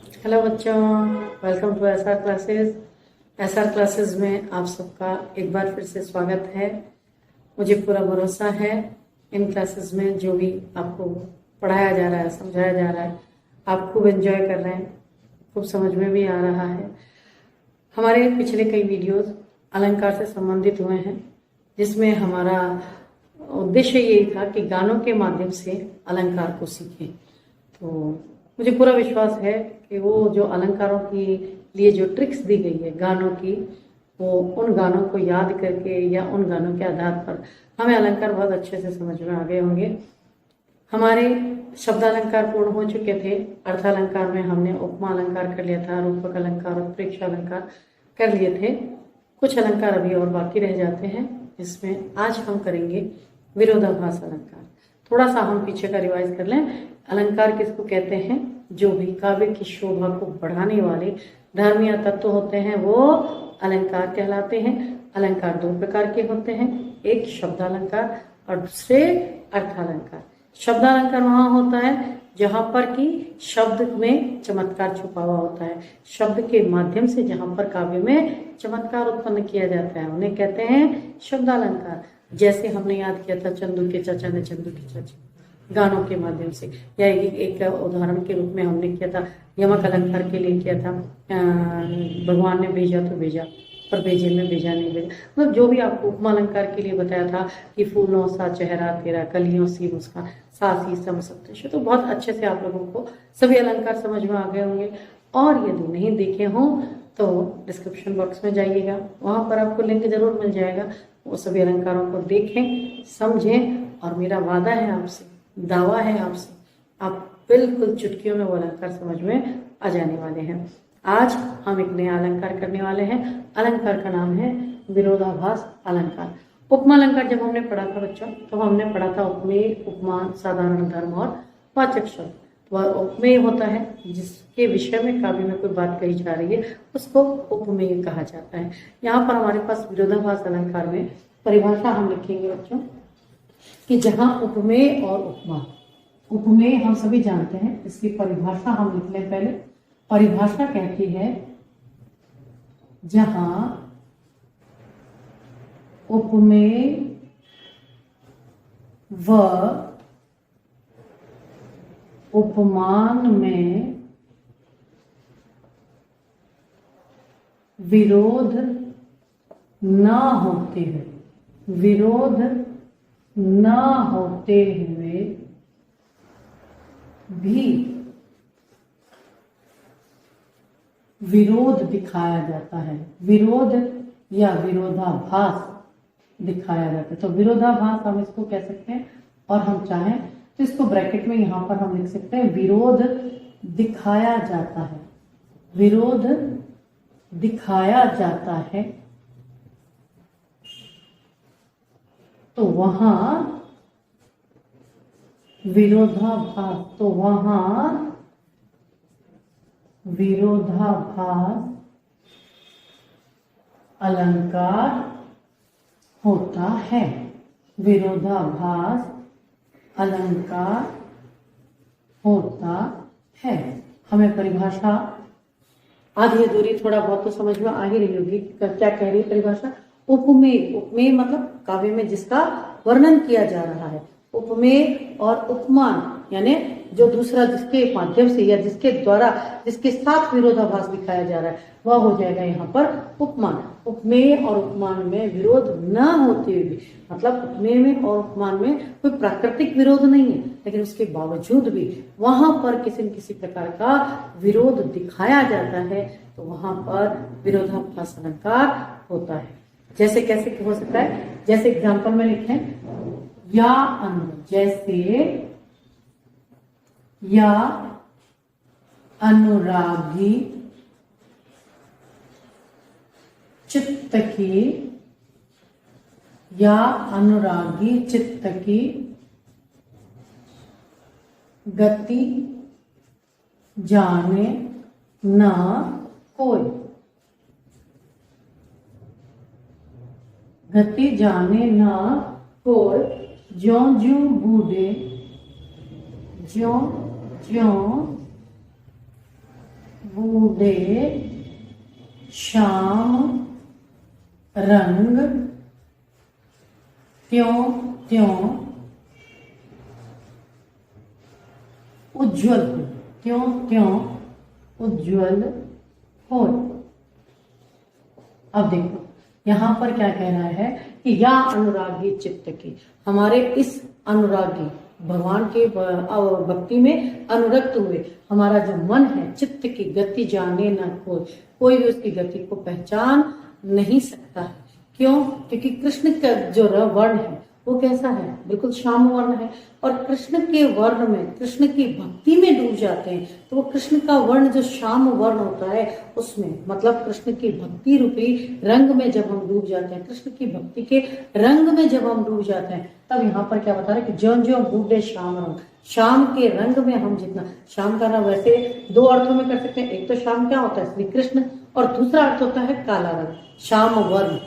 Hello बच्चों, welcome to SR classes. SR classes में आप सबका एक बार फिर से स्वागत है। मुझे पूरा भरोसा है इन क्लासेस में जो भी आपको पढ़ाया जा रहा है, समझाया जा रहा है, आप खूब एंजॉय कर रहे हैं, खूब समझ में भी आ रहा है। हमारे पिछले कई वीडियोस अलंकार से संबंधित हुए हैं, जिसमें हमारा उद्देश्य यही था कि गानों के माध्यम से अलंकार को सीखें। तो मुझे पूरा विश्वास है कि वो जो अलंकारों के लिए जो ट्रिक्स दी गई है गानों की, वो उन गानों को याद करके या उन गानों के आधार पर हमें अलंकार बहुत अच्छे से समझ में आ गए होंगे। हमारे शब्दालंकार पूर्ण हो चुके थे। अर्थालंकार में हमने उपमा अलंकार कर लिया था, रूपक अलंकार और प्रेक्ष अलंकार कर लिए थे। कुछ अलंकार अभी और बाकी रह जाते हैं, जिसमें आज हम करेंगे विरोधाभास अलंकार। थोड़ा सा हम पीछे का रिवाइज कर लें। अलंकार किसको कहते हैं? जो भी काव्य की शोभा को बढ़ाने वाले धर्मीय तत्व होते हैं वो अलंकार कहलाते हैं। अलंकार दो प्रकार के होते हैं, एक शब्दालंकार और दूसरे अर्थालंकार। शब्दालंकार वहां होता है जहां पर कि शब्द में चमत्कार छुपा हुआ होता है, शब्द के माध्यम से जहां पर काव्य में चमत्कार उत्पन्न किया जाता है उन्हें कहते हैं शब्दालंकार। जैसे हमने याद किया था चंदू के चाचा ने चंदू के चाचा, गानों के माध्यम से, या एक उदाहरण के रूप में हमने किया था यमक अलंकार के लिए किया था, भगवान ने भेजा तो भेजा पर भेजे में भेजा नहीं भेजा। मतलब जो भी आपको उपमा अलंकार के लिए बताया था कि फूलों सा चेहरा तेरा, कलियों सी मुस्कान, सासी समसप्तश, तो बहुत अच्छे से आप लोगों को सभी अलंकार समझ में आ गए होंगे। और यदि नहीं देखे हों तो डिस्क्रिप्शन बॉक्स में जाइएगा, वहां पर आपको लिंक जरूर मिल जाएगा। वो सभी अलंकारों को देखें, समझें, और मेरा वादा है आपसे, दावा है आपसे, आप बिल्कुल चुटकियों में वो अलंकार समझ में आ जाने वाले हैं। आज हम एक नया अलंकार करने वाले हैं। अलंकार का नाम है विरोधाभास अलंकार। उपमा अलंकार जब हमने पढ़ा था बच्चों, तो हमने पढ़ा था उपमेय, उपमान, साधारण धर्म और वाचक शब्द। वह उपमेय होता है जिसके विषय में काव्य में कोई बात कही जा रही है, उसको उपमेय कहा जाता है। यहाँ पर हमारे पास विरोधाभास अलंकार में परिभाषा हम लिखेंगे बच्चों कि जहां उपमेय और उपमा, उपमेय हम सभी जानते हैं, इसकी परिभाषा हम लिख लें पहले। परिभाषा कहती है जहां उपमेय व उपमान में विरोध न होते हुए, विरोध न होते हुए भी विरोध दिखाया जाता है, विरोध या विरोधाभास दिखाया जाता है। तो विरोधाभास हम इसको कह सकते हैं, और हम चाहें तो इसको ब्रैकेट में यहां पर हम लिख सकते हैं विरोध दिखाया जाता है, विरोध दिखाया जाता है। तो वहां विरोधाभास, तो वहां विरोधाभास अलंकार होता है, विरोधाभास अलंकार होता है। हमें परिभाषा आधी अधूरी थोड़ा बहुत तो समझ में आ ही रही होगी क्या कह रही है परिभाषा। उपमेय, उपमेय मतलब काव्य में जिसका वर्णन किया जा रहा है। उपमेय और उपमान यानी जो दूसरा जिसके माध्यम से या जिसके द्वारा, जिसके साथ विरोधाभास दिखाया जा रहा है, वह हो जाएगा यहाँ पर उपमान। उपमेय और उपमान में विरोध न होते हुए भी, मतलब उपमेय में और उपमान में कोई प्राकृतिक विरोध नहीं है, लेकिन उसके बावजूद भी वहां पर किसी न किसी प्रकार का विरोध दिखाया जाता है, तो वहां पर विरोधाभास अलंकार होता है। जैसे कैसे हो सकता है, जैसे एग्जाम्पल में लिखें या अनु, जैसे या अनुरागी चित्त की, या अनुरागी चित्त की गति जाने न कोई, गति जाने न कोई, ज्यों ज्यों बूढ़े, ज्यों ज्यों बूढ़े श्याम रंग त्यों त्यों उज्ज्वल हो, त्यों त्यों उज्ज्वल हो। अब देखो यहां पर क्या कह रहा है कि या अनुरागी चित्त की, हमारे इस अनुरागी भगवान के भक्ति में अनुरक्त हुए हमारा जो मन है, चित्त की गति जाने ना कोई भी उसकी गति को पहचान नहीं सकता है। क्यों? क्योंकि कृष्ण का जो वर्ण है वो कैसा है, बिल्कुल श्याम वर्ण है, और कृष्ण के वर्ण में, कृष्ण की भक्ति में डूब जाते हैं तो वो कृष्ण का वर्ण जो श्याम वर्ण होता है उसमें, मतलब कृष्ण की भक्ति रूपी रंग में जब हम डूब जाते हैं, कृष्ण की भक्ति के रंग में जब हम डूब जाते हैं, तब यहाँ पर क्या बता रहे हैं कि ज्यों ज्यों बूढ़े श्याम रंग, शाम के रंग में हम जितना, शाम का नाम वैसे दो अर्थों में कर सकते हैं, एक तो शाम क्या होता है श्री कृष्ण, और दूसरा अर्थ होता है काला रंग, श्याम वर्ण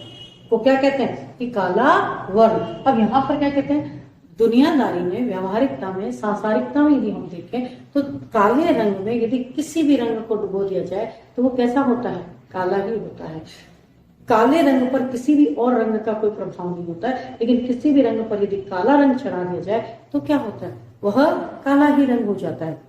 को क्या कहते हैं कि काला वर्ण। अब यहाँ पर क्या कहते हैं, दुनियादारी में, व्यवहारिकता में, सांसारिकता में यदि हम देखें तो काले रंग में यदि किसी भी रंग को डुबो दिया जाए तो वो कैसा होता है, काला ही होता है। काले रंग पर किसी भी और रंग का कोई प्रभाव नहीं होता है, लेकिन किसी भी रंग पर यदि काला रंग चढ़ा दिया जाए तो क्या होता है, वह काला ही रंग हो जाता है।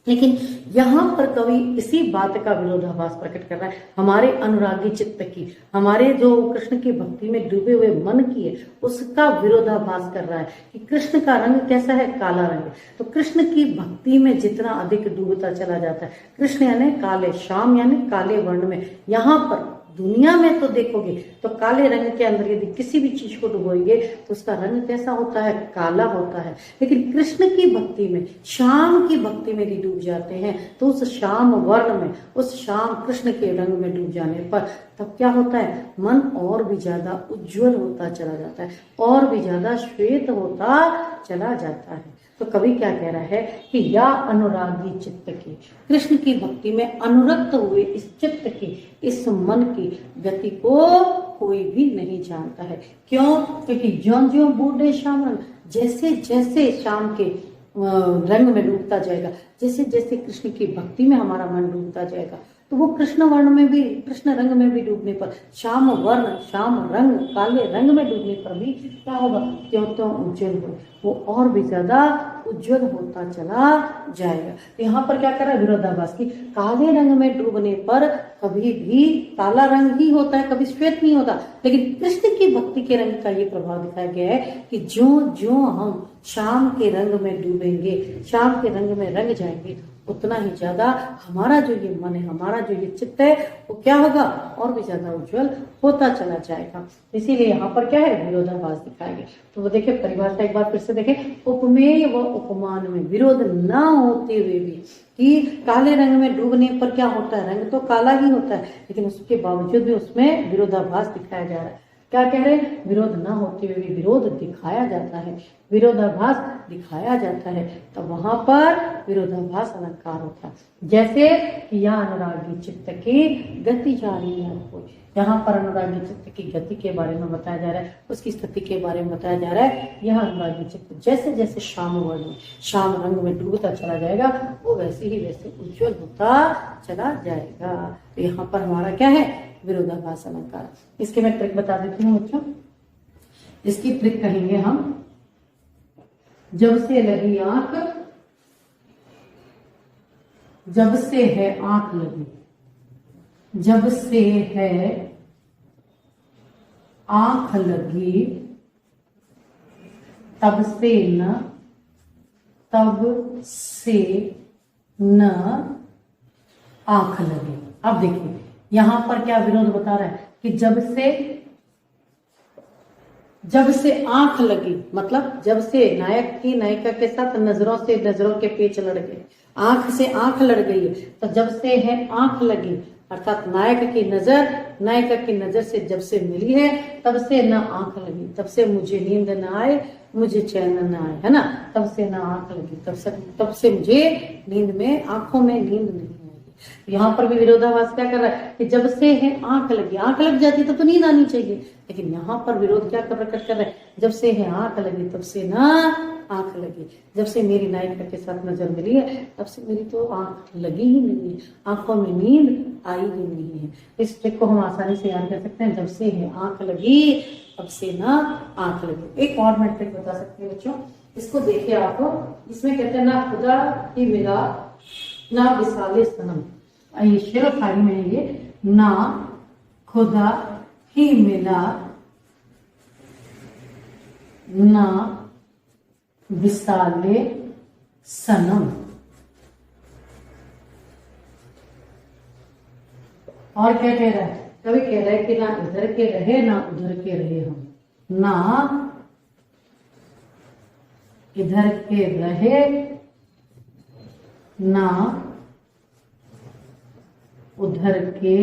लेकिन यहाँ पर कवि इसी बात का विरोधाभास प्रकट कर रहा है, हमारे अनुरागी चित्त की, हमारे जो कृष्ण की भक्ति में डूबे हुए मन की है उसका विरोधाभास कर रहा है कि कृष्ण का रंग कैसा है, काला रंग। तो कृष्ण की भक्ति में जितना अधिक डूबता चला जाता है, कृष्ण यानी काले, श्याम यानी काले वर्ण में, यहाँ पर दुनिया में तो देखोगे तो काले रंग के अंदर यदि किसी भी चीज को डुबोएंगे तो उसका रंग कैसा होता है, काला होता है। लेकिन कृष्ण की भक्ति में, श्याम की भक्ति में यदि डूब जाते हैं तो उस श्याम वर्ण में, उस श्याम कृष्ण के रंग में डूब जाने पर तब क्या होता है, मन और भी ज्यादा उज्जवल होता चला जाता है, और भी ज्यादा श्वेत होता चला जाता है। तो कवि क्या कह रहा है कि या अनुरागी चित्त की, कृष्ण की भक्ति में अनुरक्त हुए इस चित्त की, इस मन की गति को कोई भी नहीं जानता है। क्यों? क्योंकि ज्यों ज्यों बूढ़े श्याम रंग, जैसे जैसे शाम के रंग में डूबता जाएगा, जैसे जैसे कृष्ण की भक्ति में हमारा मन डूबता जाएगा, तो वो कृष्ण वर्ण में भी, कृष्ण रंग में भी डूबने पर, श्याम वर्ण, श्याम रंग, काले रंग में डूबने पर भी क्या होगा, त्यों त्यों उज्जवल हो, वो और भी ज्यादा उज्जवल होता चला जाएगा। तो यहाँ पर क्या कर रहा है, विरोधाभास की, काले रंग में डूबने पर कभी भी काला रंग ही होता है, कभी श्वेत नहीं होता। लेकिन कृष्ण की भक्ति के रंग का ये प्रभाव दिखाया गया है कि जो जो हम शाम के रंग में डूबेंगे, शाम के रंग में रंग जाएंगे, उतना ही ज्यादा हमारा जो ये मन है, हमारा जो ये चित्त है, वो क्या होगा, और भी ज्यादा उज्जवल होता चला जाएगा। इसीलिए यहाँ पर क्या है, विरोधाभास दिखाया गया। तो वो देखिए परिभाषा एक बार फिर से देखें, उपमेय व उपमान में विरोध न होते हुए भी, कि काले रंग में डूबने पर क्या होता है, रंग तो काला ही होता है, लेकिन उसके बावजूद भी उसमें विरोधाभास दिखाया जा रहा है। क्या कह रहे हैं, विरोध न होते हुए भी विरोध दिखाया जाता है, विरोधाभास दिखाया जाता है, तो वहां पर विरोधाभास अलंकार होता है। जैसे कि यह अनुरागी चित्त की गति जानी न कोई, यहाँ पर अनुरागी चित्त की गति के बारे में बताया जा रहा है, उसकी स्थिति के बारे में बताया जा रहा है। यह अनुरागी चित्त जैसे जैसे श्याम वर्ण में, श्याम रंग में डूबता चला जाएगा, वो वैसे ही वैसे उज्जवल होता चला जाएगा। तो यहाँ पर हमारा क्या है, विरोधाभास अलंकार। इसके मैं ट्रिक बता देती हूँ बच्चों। इसकी ट्रिक कहेंगे हम, जब से लगी आंख, जब से है आंख लगी, जब से है आंख लगी, तब से न, तब से न आंख लगी। अब देखिए यहां पर क्या विरोध बता रहा है कि जब से आंख लगी, मतलब जब से नायक की नायिका के साथ नजरों से नजरों के पेच लड़ गए, आंख से आंख लड़ गई है, तो जब से है आंख लगी, अर्थात नायक की नजर नायिका की नजर से जब से मिली है, तब से न आंख लगी, तब से मुझे नींद न आए, मुझे चैन न आए, है ना, तब से न आंख लगी, तब से मुझे नींद में, आंखों में नींद नहीं आएगी। लगी। यहाँ पर भी विरोधाभास क्या कर रहा है कि जब से है आंख लगी, आंख लग जाती तो नींद आनी चाहिए, लेकिन यहाँ पर विरोध क्या प्रकट कर रहा है, जब से है आंख लगी तब से ना आंख लगी, जब से मेरी नायिका के साथ नजर मिली है तब से मेरी तो आंख लगी ही नहीं है, आंखों में नींद आई ही नहीं है। इस ट्रिक को हम आसानी से याद कर सकते हैं, जब से है आंख लगी तब से ना आंख लगी। एक और मैं ट्रिक बता सकती हूँ बच्चों, इसको देखिए आप, इसमें कहते हैं ना खुदा ही मिला ना विसाले सनम, ये शेर खाली में है ये, ना खुदा ही मिला ना विसाले सनम। और क्या कह रहा है, कभी कह रहा है कि ना इधर के रहे ना उधर के रहे हम, ना इधर के रहे ना उधर के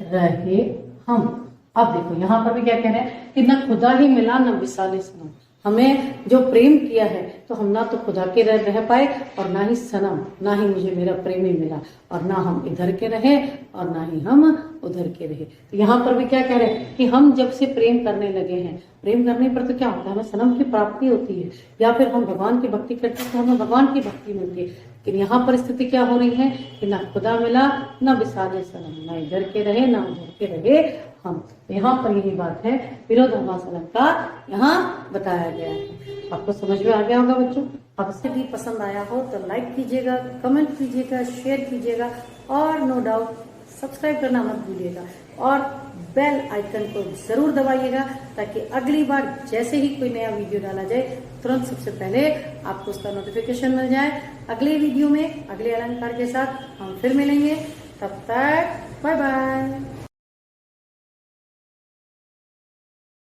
रहे हम। अब देखो यहाँ पर भी क्या कह रहे हैं कि ना खुदा ही मिला ना विसाले सनम, हमें जो प्रेम किया है तो हम ना तो खुदा के रह पाए और ना ही सनम, ना ही मुझे मेरा प्रेमी मिला, और ना हम इधर के रहे और ना ही हम उधर के रहे। तो यहाँ पर भी क्या कह रहे हैं कि हम जब से प्रेम करने लगे हैं, प्रेम करने पर तो क्या होता है, हमें सनम की प्राप्ति होती है, या फिर हम भगवान की भक्ति करते हैं तो हमें भगवान की भक्ति मिलती है। लेकिन यहाँ पर स्थिति क्या हो रही है कि ना खुदा मिला ना विसाले सनम, ना इधर के रहे ना उधर के रहे हम। यहाँ पर यही बात है, विरोधाभास अलंकार यहाँ बताया गया है। आपको समझ में आ गया होगा बच्चों। आपसे भी पसंद आया हो तो लाइक कीजिएगा, कमेंट कीजिएगा, शेयर कीजिएगा, और नो डाउट सब्सक्राइब करना मत भूलिएगा, और बेल आइकन को जरूर दबाइएगा, ताकि अगली बार जैसे ही कोई नया वीडियो डाला जाए तुरंत सबसे पहले आपको उसका नोटिफिकेशन मिल जाए। अगले वीडियो में अगले अलंकार के साथ हम फिर मिलेंगे, तब तक बाय बाय।